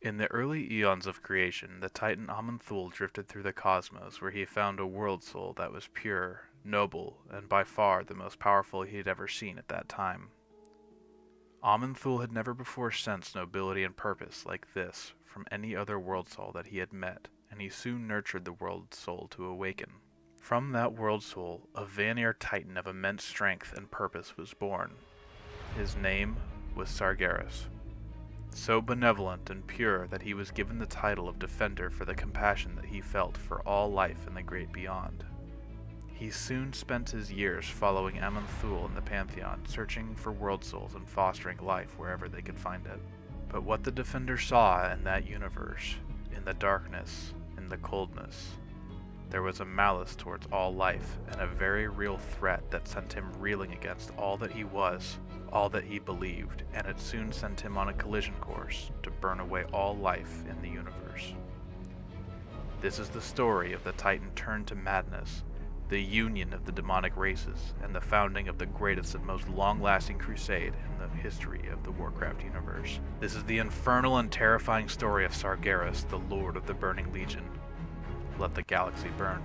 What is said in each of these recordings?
In the early eons of creation, the Titan Aman'Thul drifted through the cosmos where he found a world soul that was pure, noble, and by far the most powerful he had ever seen at that time. Aman'Thul had never before sensed nobility and purpose like this from any other world soul that he had met, and he soon nurtured the world soul to awaken. From that world soul, a Vanir Titan of immense strength and purpose was born. His name was Sargeras. So benevolent and pure that he was given the title of Defender for the compassion that he felt for all life in the great beyond. He soon spent his years following Aman'Thul in the Pantheon, searching for world souls and fostering life wherever they could find it. But what the Defender saw in that universe, in the darkness, in the coldness, there was a malice towards all life and a very real threat that sent him reeling against all that he was, all that he believed, and it soon sent him on a collision course to burn away all life in the universe. This is the story of the Titan turned to madness, the union of the demonic races, and the founding of the greatest and most long-lasting crusade in the history of the Warcraft universe. This is the infernal and terrifying story of Sargeras, the Lord of the Burning Legion. Let the galaxy burn.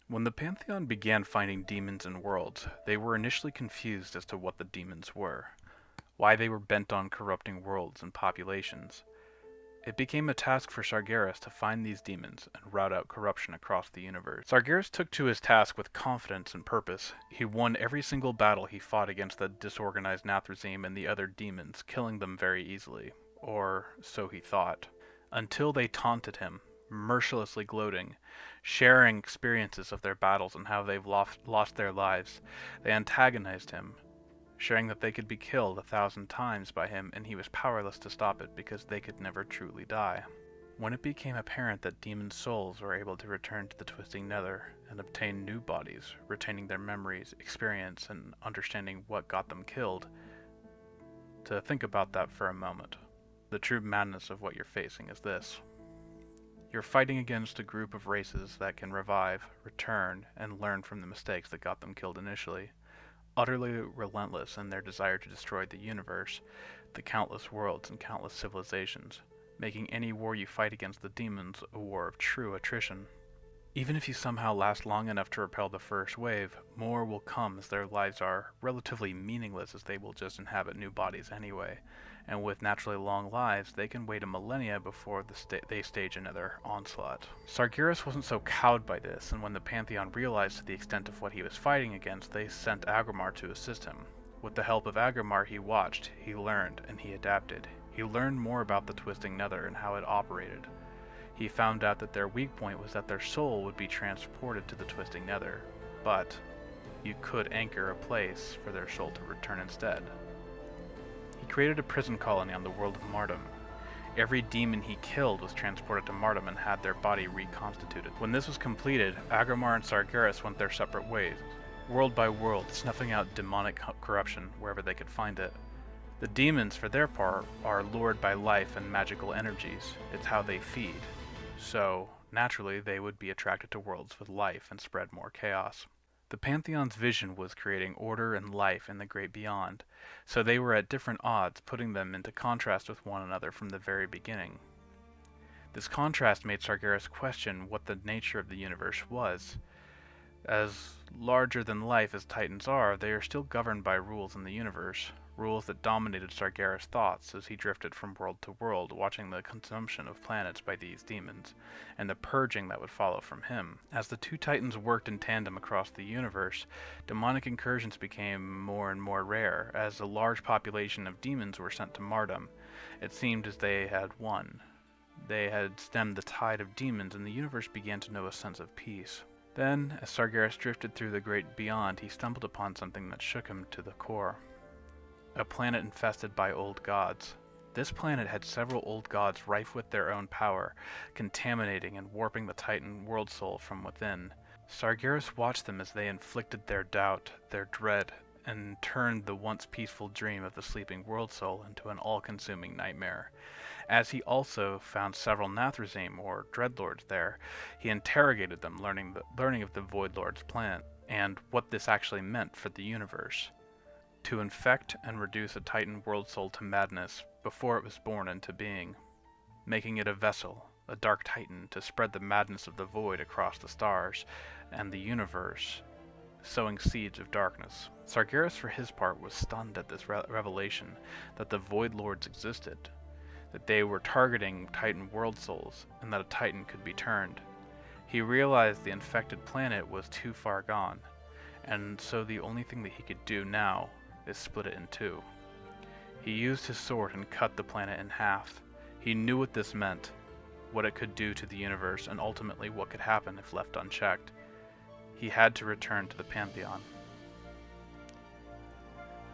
When the Pantheon began finding demons in worlds, they were initially confused as to what the demons were, why they were bent on corrupting worlds and populations. It became a task for Sargeras to find these demons and root out corruption across the universe. Sargeras took to his task with confidence and purpose. He won every single battle he fought against the disorganized Nathrezim and the other demons, killing them very easily, or so he thought, until they taunted him, mercilessly gloating, sharing experiences of their battles and how they've lost their lives. They antagonized him, sharing that they could be killed 1,000 times by him and he was powerless to stop it because they could never truly die. When it became apparent that demon souls were able to return to the Twisting Nether and obtain new bodies, retaining their memories, experience, and understanding what got them killed, to think about that for a moment. The true madness of what you're facing is this. You're fighting against a group of races that can revive, return, and learn from the mistakes that got them killed initially. Utterly relentless in their desire to destroy the universe, the countless worlds and countless civilizations, making any war you fight against the demons a war of true attrition. Even if you somehow last long enough to repel the first wave, more will come as their lives are relatively meaningless as they will just inhabit new bodies anyway, and with naturally long lives, they can wait a millennia before they stage another onslaught. Sargeras wasn't so cowed by this, and when the Pantheon realized to the extent of what he was fighting against, they sent Agramar to assist him. With the help of Agramar, he watched, he learned, and he adapted. He learned more about the Twisting Nether and how it operated. He found out that their weak point was that their soul would be transported to the Twisting Nether, but you could anchor a place for their soul to return instead. He created a prison colony on the world of Mardum. Every demon he killed was transported to Mardum and had their body reconstituted. When this was completed, Agramar and Sargeras went their separate ways, world by world, snuffing out demonic corruption wherever they could find it. The demons, for their part, are lured by life and magical energies. It's how they feed. So, naturally, they would be attracted to worlds with life and spread more chaos. The Pantheon's vision was creating order and life in the great beyond, so they were at different odds, putting them into contrast with one another from the very beginning. This contrast made Sargeras question what the nature of the universe was. As larger than life as Titans are, they are still governed by rules in the universe, rules that dominated Sargeras' thoughts as he drifted from world to world, watching the consumption of planets by these demons, and the purging that would follow from him. As the two Titans worked in tandem across the universe, demonic incursions became more and more rare. As a large population of demons were sent to Mardum, it seemed as they had won. They had stemmed the tide of demons, and the universe began to know a sense of peace. Then, as Sargeras drifted through the great beyond, he stumbled upon something that shook him to the core. A planet infested by old gods. This planet had several old gods rife with their own power, contaminating and warping the Titan world soul from within. Sargeras watched them as they inflicted their doubt, their dread, and turned the once peaceful dream of the sleeping world soul into an all-consuming nightmare. As he also found several Nathrezim, or Dreadlords, there, he interrogated them, learning of the Void Lord's plan, and what this actually meant for the universe. To infect and reduce a Titan world soul to madness before it was born into being, making it a vessel, a dark Titan, to spread the madness of the void across the stars and the universe, sowing seeds of darkness. Sargeras, for his part, was stunned at this revelation that the Void Lords existed, that they were targeting Titan world souls, and that a Titan could be turned. He realized the infected planet was too far gone, and so the only thing that he could do now is split it in two. He used his sword and cut the planet in half. He knew what this meant, what it could do to the universe, and ultimately what could happen if left unchecked. He had to return to the Pantheon.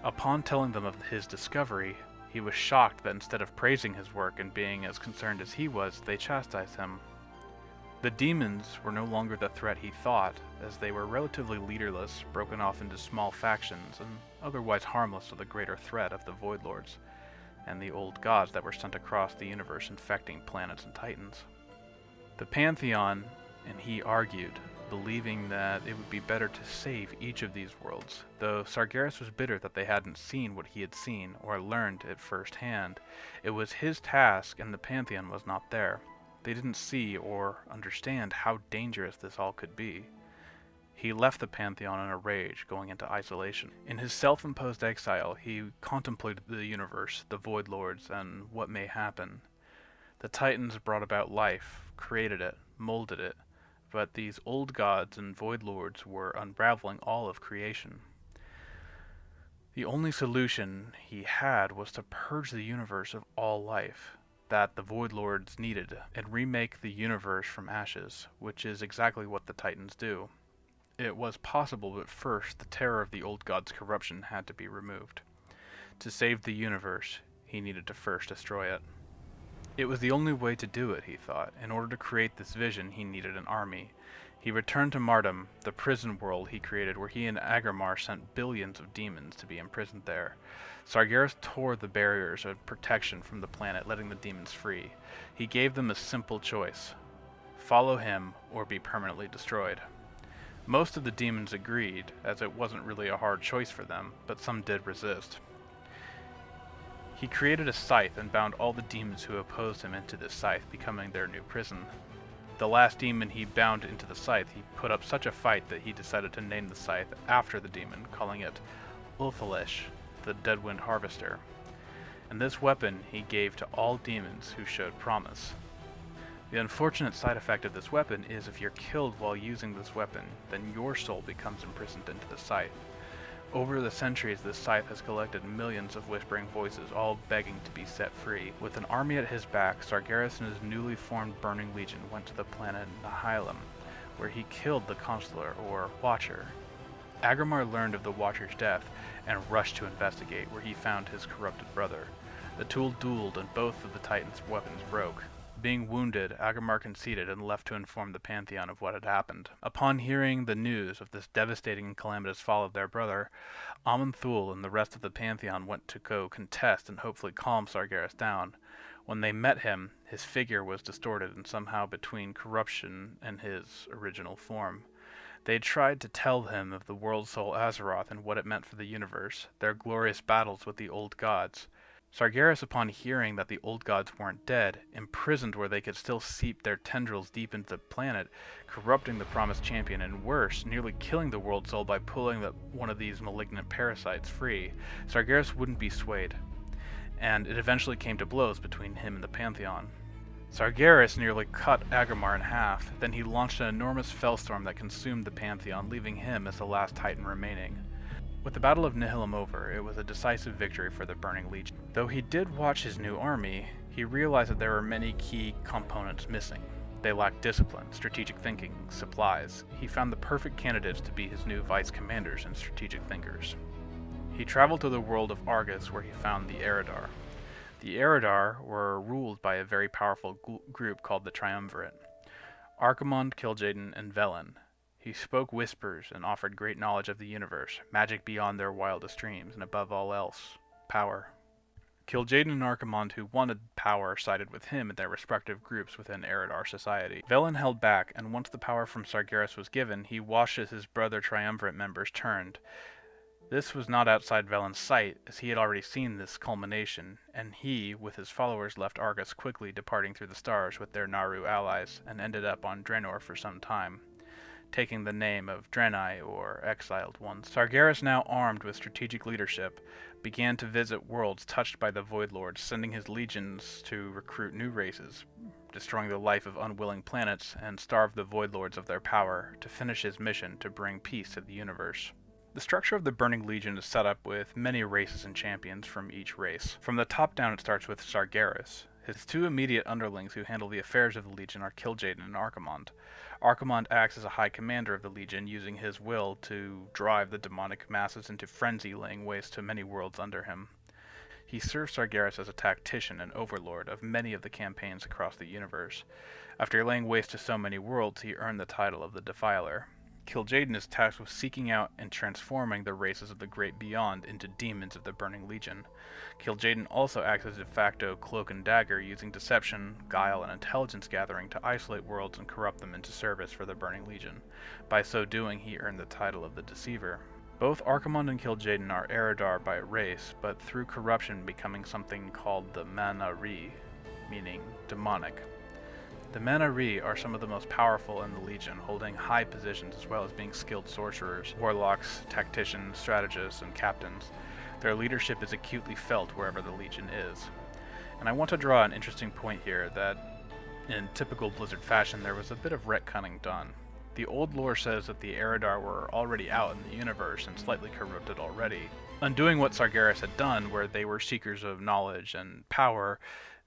Upon telling them of his discovery, he was shocked that instead of praising his work and being as concerned as he was, they chastised him. The demons were no longer the threat he thought, as they were relatively leaderless, broken off into small factions, and otherwise harmless to the greater threat of the Void Lords and the old gods that were sent across the universe infecting planets and titans. The Pantheon, and he argued, believing that it would be better to save each of these worlds, though Sargeras was bitter that they hadn't seen what he had seen or learned it firsthand. It was his task, and the Pantheon was not there. They didn't see or understand how dangerous this all could be. He left the Pantheon in a rage, going into isolation. In his self-imposed exile, he contemplated the universe, the Void Lords, and what may happen. The Titans brought about life, created it, molded it, but these old gods and Void Lords were unraveling all of creation. The only solution he had was to purge the universe of all life that the Void Lords needed, and remake the universe from ashes, which is exactly what the Titans do. It was possible, but first the terror of the old god's corruption had to be removed. To save the universe, he needed to first destroy it. It was the only way to do it, he thought. In order to create this vision, he needed an army. He returned to Mardum, the prison world he created, where he and Agramar sent billions of demons to be imprisoned there. Sargeras tore the barriers of protection from the planet, letting the demons free. He gave them a simple choice: follow him or be permanently destroyed. Most of the demons agreed, as it wasn't really a hard choice for them, but some did resist. He created a scythe and bound all the demons who opposed him into this scythe, becoming their new prison. The last demon he bound into the scythe, he put up such a fight that he decided to name the scythe after the demon, calling it Ulthalish, the Deadwind Harvester. And this weapon he gave to all demons who showed promise. The unfortunate side effect of this weapon is if you're killed while using this weapon, then your soul becomes imprisoned into the scythe. Over the centuries, this scythe has collected millions of whispering voices, all begging to be set free. With an army at his back, Sargeras and his newly formed Burning Legion went to the planet Hylian, where he killed the Consular, or Watcher. Agramar learned of the Watcher's death and rushed to investigate, where he found his corrupted brother. The tool dueled and both of the Titans' weapons broke. Being wounded, Agramar conceded and left to inform the Pantheon of what had happened. Upon hearing the news of this devastating and calamitous fall of their brother, Aman'Thul and the rest of the Pantheon went to go contest and hopefully calm Sargeras down. When they met him, his figure was distorted and somehow between corruption and his original form. They tried to tell him of the world soul Azeroth and what it meant for the universe, their glorious battles with the old gods. Sargeras, upon hearing that the old gods weren't dead, imprisoned where they could still seep their tendrils deep into the planet, corrupting the promised champion, and worse, nearly killing the world soul by pulling one of these malignant parasites free, Sargeras wouldn't be swayed, and it eventually came to blows between him and the Pantheon. Sargeras nearly cut Agramar in half, then he launched an enormous fellstorm that consumed the Pantheon, leaving him as the last Titan remaining. With the Battle of Nihilum over, it was a decisive victory for the Burning Legion. Though he did watch his new army, he realized that there were many key components missing. They lacked discipline, strategic thinking, supplies. He found the perfect candidates to be his new vice commanders and strategic thinkers. He traveled to the world of Argus, where he found the Eridar. The Eridar were ruled by a very powerful group called the Triumvirate: Archimonde, Kil'jaeden, and Velen. He spoke whispers and offered great knowledge of the universe, magic beyond their wildest dreams, and above all else, power. Kil'jaeden and Archimonde, who wanted power, sided with him in their respective groups within Eridar society. Velen held back, and once the power from Sargeras was given, he watched as his brother Triumvirate members turned. This was not outside Velen's sight, as he had already seen this culmination, and he, with his followers, left Argus quickly, departing through the stars with their Naaru allies, and ended up on Draenor for some time, taking the name of Draenei, or Exiled Ones. Sargeras, now armed with strategic leadership, began to visit worlds touched by the Void Lords, sending his legions to recruit new races, destroying the life of unwilling planets, and starve the Void Lords of their power to finish his mission to bring peace to the universe. The structure of the Burning Legion is set up with many races and champions from each race. From the top down, it starts with Sargeras. His two immediate underlings who handle the affairs of the Legion are Kil'jaeden and Archimonde. Archimonde acts as a high commander of the Legion, using his will to drive the demonic masses into frenzy, laying waste to many worlds under him. He serves Sargeras as a tactician and overlord of many of the campaigns across the universe. After laying waste to so many worlds, he earned the title of the Defiler. Kil'jaeden is tasked with seeking out and transforming the races of the Great Beyond into demons of the Burning Legion. Kil'jaeden also acts as de facto cloak and dagger, using deception, guile, and intelligence gathering to isolate worlds and corrupt them into service for the Burning Legion. By so doing, he earned the title of the Deceiver. Both Archimonde and Kil'jaeden are Eridar by race, but through corruption becoming something called the Man'ari, meaning demonic. The Man'ari are some of the most powerful in the Legion, holding high positions as well as being skilled sorcerers, warlocks, tacticians, strategists, and captains. Their leadership is acutely felt wherever the Legion is. And I want to draw an interesting point here that, in typical Blizzard fashion, there was a bit of retconning done. The old lore says that the Eridar were already out in the universe and slightly corrupted already, undoing what Sargeras had done, where they were seekers of knowledge and power,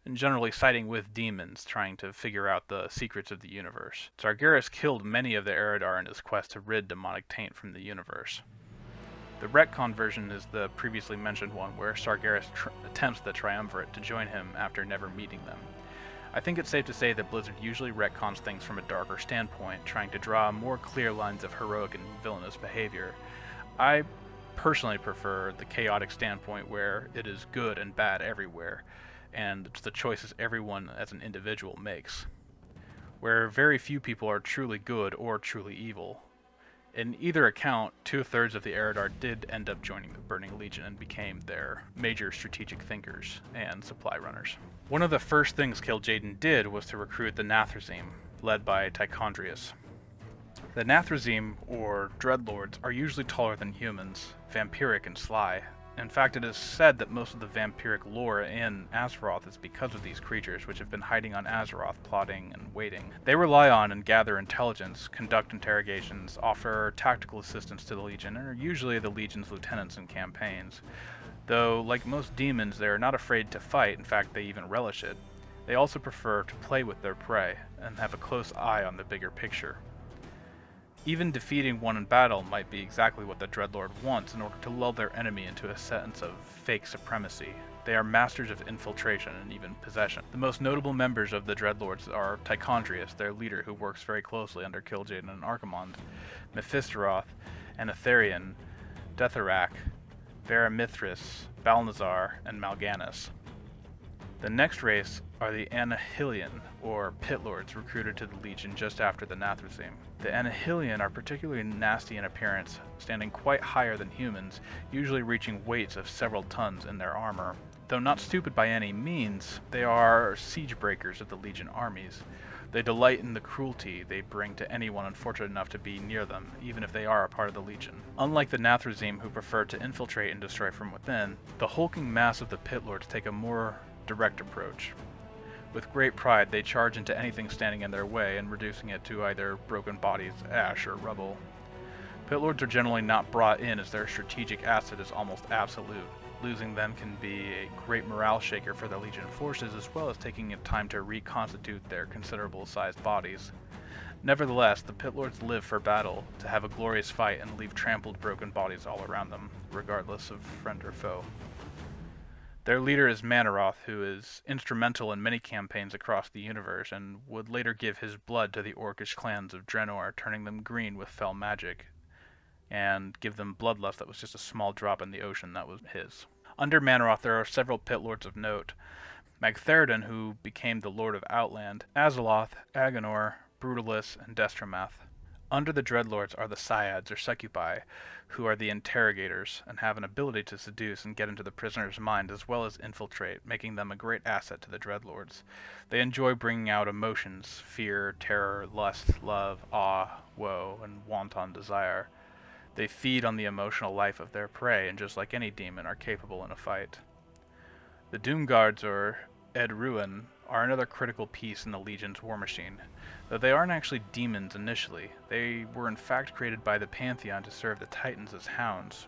and generally siding with demons, trying to figure out the secrets of the universe. Sargeras killed many of the Eridar in his quest to rid demonic taint from the universe. The retcon version is the previously mentioned one, where Sargeras attempts the Triumvirate to join him after never meeting them. I think it's safe to say that Blizzard usually retcons things from a darker standpoint, trying to draw more clear lines of heroic and villainous behavior. I personally prefer the chaotic standpoint, where it is good and bad everywhere, and it's the choices everyone as an individual makes, where very few people are truly good or truly evil. In either account, 2/3 of the Eridar did end up joining the Burning Legion and became their major strategic thinkers and supply runners. One of the first things Kil'jaeden did was to recruit the Nathrezim, led by Tichondrius. The Nathrezim, or Dreadlords, are usually taller than humans, vampiric and sly. In fact, it is said that most of the vampiric lore in Azeroth is because of these creatures, which have been hiding on Azeroth, plotting and waiting. They rely on and gather intelligence, conduct interrogations, offer tactical assistance to the Legion, and are usually the Legion's lieutenants in campaigns. Though, like most demons, they are not afraid to fight. In fact, they even relish it. They also prefer to play with their prey, and have a close eye on the bigger picture. Even defeating one in battle might be exactly what the Dreadlord wants in order to lull their enemy into a sense of fake supremacy. They are masters of infiltration and even possession. The most notable members of the Dreadlords are Tichondrius, their leader, who works very closely under Kil'jaeden and Archimonde, Mephistoth, Anatharian, Detharak, Varamithris, Balnazar, and Mal'Ganis. The next race are the Hylian, or Pit Lords, recruited to the Legion just after the Nathrezim. The Hylian are particularly nasty in appearance, standing quite higher than humans, usually reaching weights of several tons in their armor. Though not stupid by any means, they are siege breakers of the Legion armies. They delight in the cruelty they bring to anyone unfortunate enough to be near them, even if they are a part of the Legion. Unlike the Nathrezim, who prefer to infiltrate and destroy from within, the hulking mass of the Pit Lords take a more direct approach. With great pride, they charge into anything standing in their way and reducing it to either broken bodies, ash, or rubble. Pit Lords are generally not brought in, as their strategic asset is almost absolute. Losing them can be a great morale shaker for the Legion forces, as well as taking time to reconstitute their considerable-sized bodies. Nevertheless, the Pit Lords live for battle, to have a glorious fight and leave trampled, broken bodies all around them, regardless of friend or foe. Their leader is Manaroth, who is instrumental in many campaigns across the universe, and would later give his blood to the orcish clans of Draenor, turning them green with fell magic, and give them bloodlust that was just a small drop in the ocean that was his. Under Manaroth, there are several Pit Lords of note. Magtheridon, who became the Lord of Outland, Azeloth, Agonor, Brutalis, and Destramath. Under the Dreadlords are the Syads, or Succubi, who are the interrogators, and have an ability to seduce and get into the prisoner's mind as well as infiltrate, making them a great asset to the Dreadlords. They enjoy bringing out emotions: fear, terror, lust, love, awe, woe, and wanton desire. They feed on the emotional life of their prey, and just like any demon, are capable in a fight. The Doomguards, or Ed Ruin, are another critical piece in the Legion's war machine. Though they aren't actually demons initially, they were in fact created by the Pantheon to serve the Titans as hounds,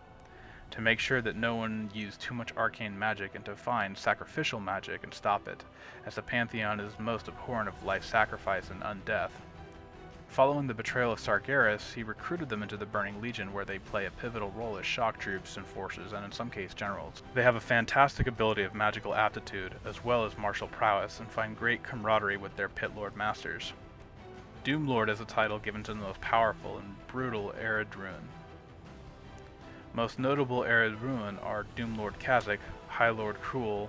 to make sure that no one used too much arcane magic and to find sacrificial magic and stop it, as the Pantheon is most abhorrent of life sacrifice and undeath. Following the betrayal of Sargeras, he recruited them into the Burning Legion, where they play a pivotal role as shock troops and forces, and in some cases generals. They have a fantastic ability of magical aptitude, as well as martial prowess, and find great camaraderie with their Pit Lord masters. Doomlord is a title given to the most powerful and brutal Eredruin. Most notable Eredruin are Doomlord Khazak, High Lord Cruel,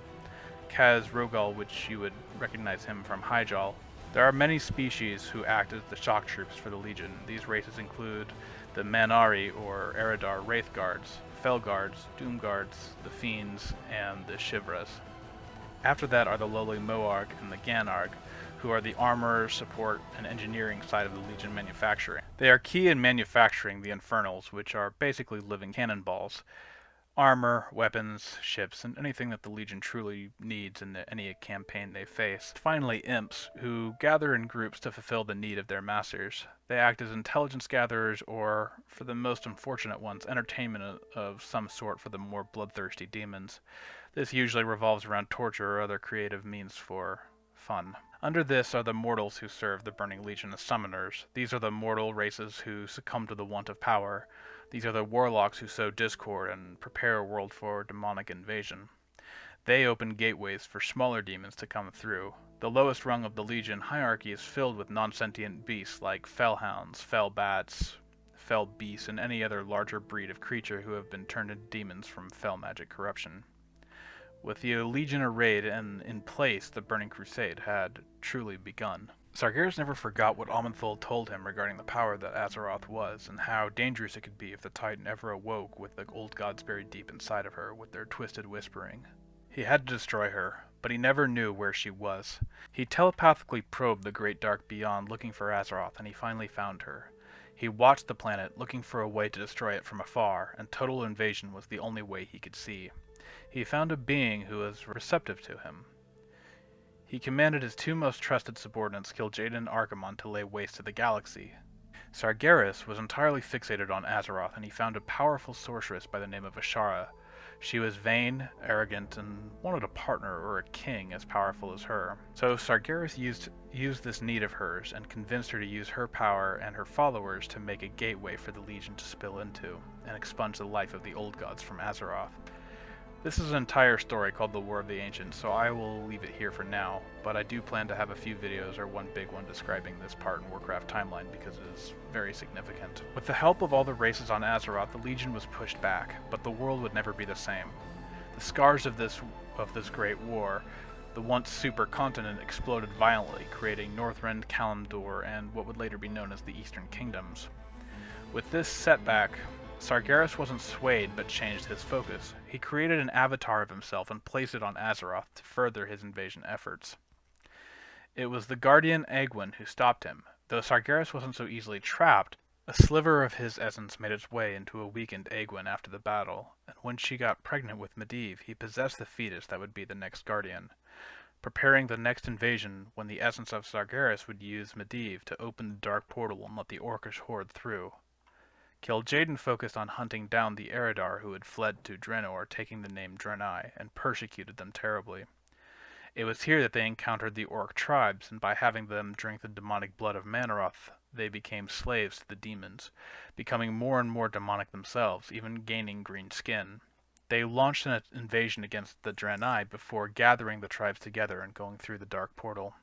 Kaz Rogal, which you would recognize him from Hyjal. There are many species who act as the shock troops for the Legion. These races include the Manari, or Eredar Wraith Guards, Fel Guards, Doom Guards, the Fiends, and the Shivras. After that are the lowly Moarg and the Ganarg, who are the armor, support, and engineering side of the Legion manufacturing. They are key in manufacturing the Infernals, which are basically living cannonballs. Armor, weapons, ships, and anything that the Legion truly needs in any campaign they face. Finally, Imps, who gather in groups to fulfill the need of their masters. They act as intelligence gatherers, or, for the most unfortunate ones, entertainment of some sort for the more bloodthirsty demons. This usually revolves around torture or other creative means for fun. Under this are the mortals who serve the Burning Legion as summoners. These are the mortal races who succumb to the want of power. These are the warlocks who sow discord and prepare a world for demonic invasion. They open gateways for smaller demons to come through. The lowest rung of the Legion hierarchy is filled with non-sentient beasts like fellhounds, fell bats, fell beasts, and any other larger breed of creature who have been turned into demons from fell magic corruption. With the Legion arrayed and in place, the Burning Crusade had truly begun. Sargeras never forgot what Amenthul told him regarding the power that Azeroth was, and how dangerous it could be if the Titan ever awoke with the old gods buried deep inside of her with their twisted whispering. He had to destroy her, but he never knew where she was. He telepathically probed the great dark beyond looking for Azeroth, and he finally found her. He watched the planet, looking for a way to destroy it from afar, and total invasion was the only way he could see. He found a being who was receptive to him. He commanded his two most trusted subordinates, Kil'jaeden and Archimonde, to lay waste to the galaxy. Sargeras was entirely fixated on Azeroth, and he found a powerful sorceress by the name of Ashara. She was vain, arrogant, and wanted a partner or a king as powerful as her. So Sargeras used this need of hers and convinced her to use her power and her followers to make a gateway for the Legion to spill into and expunge the life of the old gods from Azeroth. This is an entire story called The War of the Ancients, so I will leave it here for now, but I do plan to have a few videos, or one big one, describing this part in Warcraft timeline because it is very significant. With the help of all the races on Azeroth, the Legion was pushed back, but the world would never be the same. The scars of this great war, the once supercontinent, exploded violently, creating Northrend, Kalimdor, and what would later be known as the Eastern Kingdoms. With this setback, Sargeras wasn't swayed, but changed his focus. He created an avatar of himself and placed it on Azeroth to further his invasion efforts. It was the Guardian Egwene who stopped him. Though Sargeras wasn't so easily trapped, a sliver of his essence made its way into a weakened Egwene after the battle, and when she got pregnant with Medivh, he possessed the fetus that would be the next Guardian, preparing the next invasion when the essence of Sargeras would use Medivh to open the dark portal and let the Orcish horde through. Kil'jaeden focused on hunting down the Eredar who had fled to Draenor, taking the name Draenei, and persecuted them terribly. It was here that they encountered the Orc tribes, and by having them drink the demonic blood of Manoroth, they became slaves to the demons, becoming more and more demonic themselves, even gaining green skin. They launched an invasion against the Draenei before gathering the tribes together and going through the Dark Portal.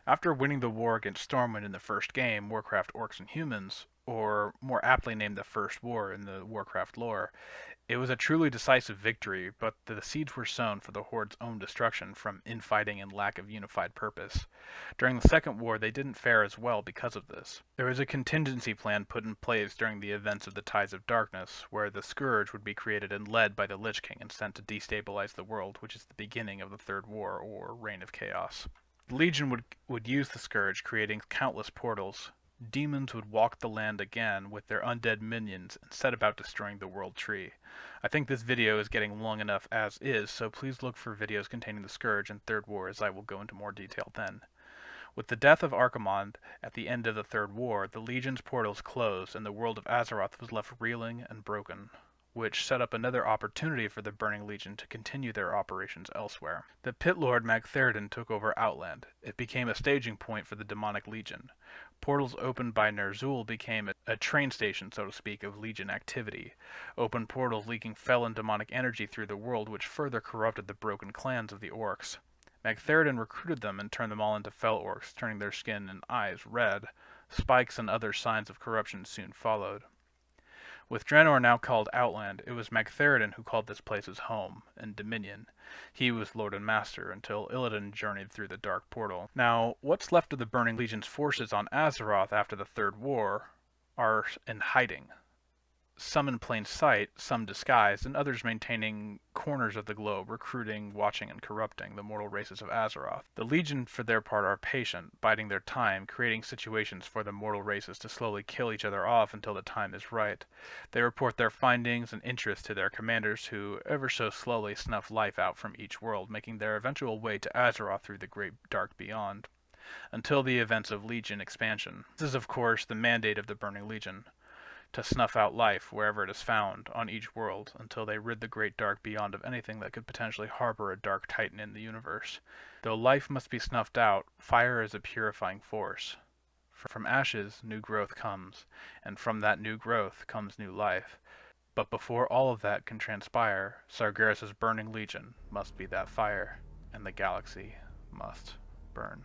After winning the war against Stormwind in the first game, Warcraft Orcs and Humans, or more aptly named the First War in the Warcraft lore, it was a truly decisive victory, but the seeds were sown for the Horde's own destruction from infighting and lack of unified purpose. During the Second War, they didn't fare as well because of this. There was a contingency plan put in place during the events of the Tides of Darkness, where the Scourge would be created and led by the Lich King and sent to destabilize the world, which is the beginning of the Third War, or Reign of Chaos. The Legion would use the Scourge, creating countless portals. Demons would walk the land again with their undead minions and set about destroying the world tree. I think this video is getting long enough as is, so please look for videos containing the Scourge and Third War, as I will go into more detail then. With the death of Archimonde at the end of the Third War, the Legion's portals closed and the world of Azeroth was left reeling and broken, which set up another opportunity for the Burning Legion to continue their operations elsewhere. The Pit Lord Magtheridon took over Outland. It became a staging point for the Demonic Legion. Portals opened by Ner'zhul became a train station, so to speak, of Legion activity. Open portals leaking fell and demonic energy through the world, which further corrupted the broken clans of the Orcs. Magtheridon recruited them and turned them all into Fel Orcs, turning their skin and eyes red. Spikes and other signs of corruption soon followed. With Draenor now called Outland, it was Magtheridon who called this place his home and dominion. He was Lord and Master until Illidan journeyed through the Dark Portal. Now, what's left of the Burning Legion's forces on Azeroth after the Third War are in hiding. Some in plain sight, some disguised, and others maintaining corners of the globe, recruiting, watching, and corrupting the mortal races of Azeroth. The Legion, for their part, are patient, biding their time, creating situations for the mortal races to slowly kill each other off until the time is right. They report their findings and interests to their commanders, who ever so slowly snuff life out from each world, making their eventual way to Azeroth through the great dark beyond, until the events of Legion expansion. This is, of course, the mandate of the Burning Legion, to snuff out life wherever it is found on each world until they rid the great dark beyond of anything that could potentially harbor a dark titan in the universe. Though life must be snuffed out, fire is a purifying force. From ashes, new growth comes, and from that new growth comes new life. But before all of that can transpire, Sargeras' burning legion must be that fire, and the galaxy must burn.